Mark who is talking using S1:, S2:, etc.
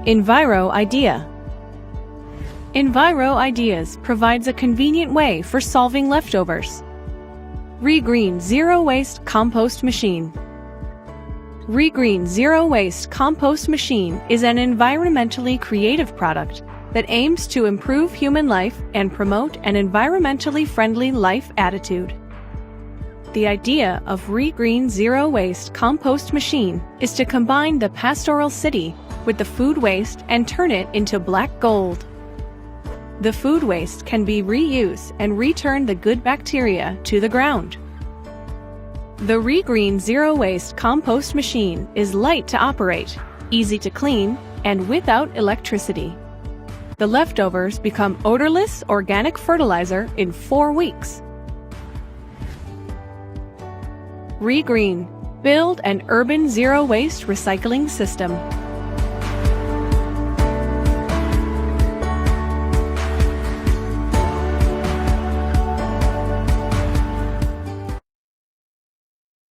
S1: Enviro Idea. Enviro Ideas provides a convenient way for solving leftovers. Regreen Zero Waste Compost Machine. Regreen Zero Waste Compost Machine is an environmentally creative product that aims to improve human life and promote an environmentally friendly life attitude. The idea of Regreen Zero Waste Compost Machine is to combine the pastoral city with the food waste and turn it into black gold. The food waste can be reused and return the good bacteria to the ground. The Regreen Zero Waste Compost Machine is light to operate, easy to clean, and without electricity. The leftovers become odorless organic fertilizer in 4 weeks. Regreen. Build an urban zero-waste recycling system.